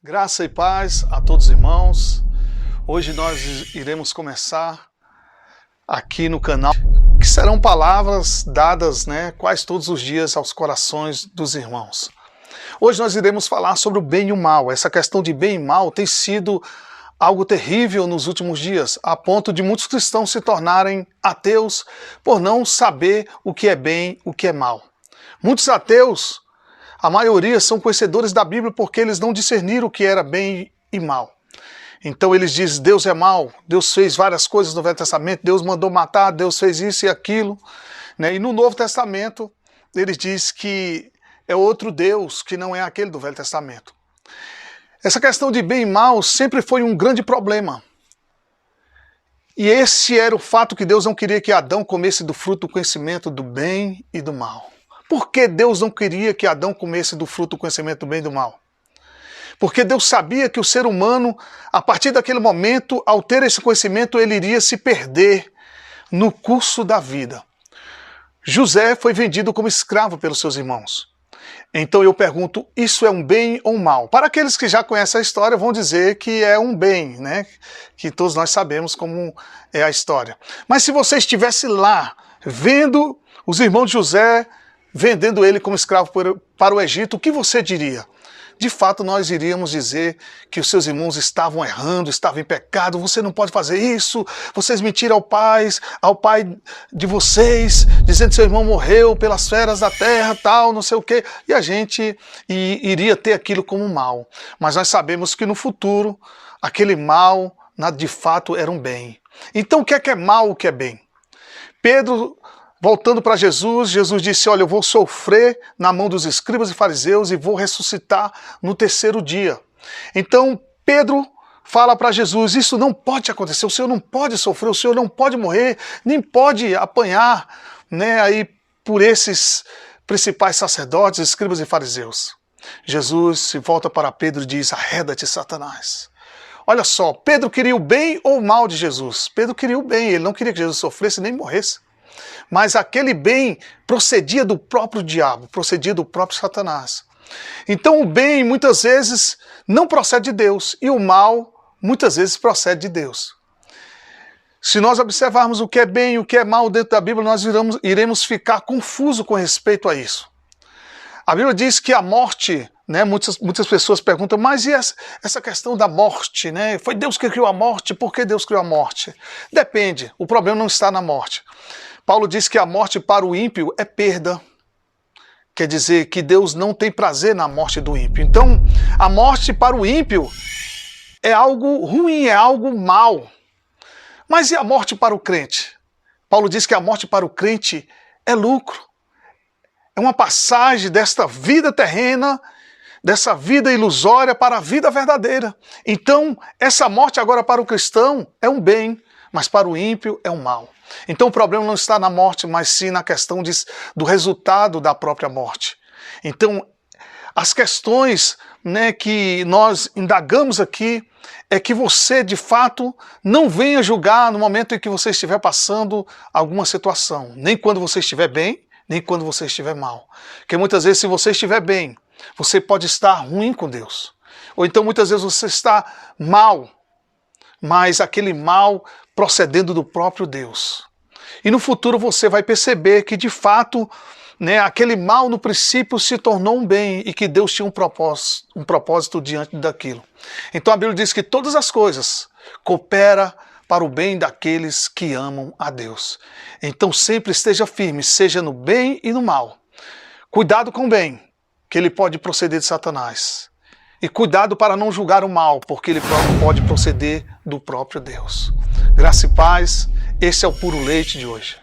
Graça e paz a todos os irmãos. Hoje nós iremos começar aqui no canal, que serão palavras dadas, quase todos os dias aos corações dos irmãos. Hoje nós iremos falar sobre o bem e o mal. Essa questão de bem e mal tem sido algo terrível nos últimos dias, a ponto de muitos cristãos se tornarem ateus por não saber o que é bem e o que é mal. Muitos ateus, a maioria, são conhecedores da Bíblia porque eles não discerniram o que era bem e mal. Então eles dizem, Deus é mau, Deus fez várias coisas no Velho Testamento, Deus mandou matar, Deus fez isso e aquilo. E no Novo Testamento, eles dizem que é outro Deus, que não é aquele do Velho Testamento. Essa questão de bem e mal sempre foi um grande problema. E esse era o fato que Deus não queria que Adão comesse do fruto do conhecimento do bem e do mal. Por que Deus não queria que Adão comesse do fruto do conhecimento do bem e do mal? Porque Deus sabia que o ser humano, a partir daquele momento, ao ter esse conhecimento, ele iria se perder no curso da vida. José foi vendido como escravo pelos seus irmãos. Então eu pergunto, isso é um bem ou um mal? Para aqueles que já conhecem a história, vão dizer que é um bem, que todos nós sabemos como é a história. Mas se você estivesse lá, vendo os irmãos de José, vendendo ele como escravo para o Egito, o que você diria? De fato, nós iríamos dizer que os seus irmãos estavam errando, estavam em pecado, você não pode fazer isso, vocês mentiram ao pai de vocês, dizendo que seu irmão morreu pelas feras da terra, tal, não sei o quê, e a gente iria ter aquilo como mal. Mas nós sabemos que no futuro, aquele mal, de fato, era um bem. Então o que é mal, o que é bem? Pedro, voltando para Jesus, Jesus disse, olha, eu vou sofrer na mão dos escribas e fariseus e vou ressuscitar no terceiro dia. Então Pedro fala para Jesus, isso não pode acontecer, o Senhor não pode sofrer, o Senhor não pode morrer, nem pode apanhar aí por esses principais sacerdotes, escribas e fariseus. Jesus se volta para Pedro e diz, arreda-te, Satanás. Olha só, Pedro queria o bem ou o mal de Jesus? Pedro queria o bem, ele não queria que Jesus sofresse nem morresse. Mas aquele bem procedia do próprio diabo, procedia do próprio Satanás. Então o bem muitas vezes não procede de Deus e o mal muitas vezes procede de Deus. Se nós observarmos o que é bem e o que é mal dentro da Bíblia, nós iremos ficar confusos com respeito a isso. A Bíblia diz que a morte, muitas pessoas perguntam, mas e essa questão da morte? Foi Deus que criou a morte? Por que Deus criou a morte? Depende, o problema não está na morte. Paulo diz que a morte para o ímpio é perda. Quer dizer que Deus não tem prazer na morte do ímpio. Então, a morte para o ímpio é algo ruim, é algo mal. Mas e a morte para o crente? Paulo diz que a morte para o crente é lucro. É uma passagem desta vida terrena, dessa vida ilusória para a vida verdadeira. Então, essa morte agora para o cristão é um bem, mas para o ímpio é um mal. Então o problema não está na morte, mas sim na questão do resultado da própria morte. Então as questões que nós indagamos aqui é que você de fato não venha julgar no momento em que você estiver passando alguma situação, nem quando você estiver bem, nem quando você estiver mal. Porque muitas vezes se você estiver bem, você pode estar ruim com Deus. Ou então muitas vezes você está mal, mas aquele mal procedendo do próprio Deus. E no futuro você vai perceber que de fato aquele mal no princípio se tornou um bem e que Deus tinha um propósito diante daquilo. Então a Bíblia diz que todas as coisas cooperam para o bem daqueles que amam a Deus. Então sempre esteja firme, seja no bem e no mal. Cuidado com o bem, que ele pode proceder de Satanás. E cuidado para não julgar o mal, porque ele pode proceder do próprio Deus. Graça e paz, esse é o Puro Leite de hoje.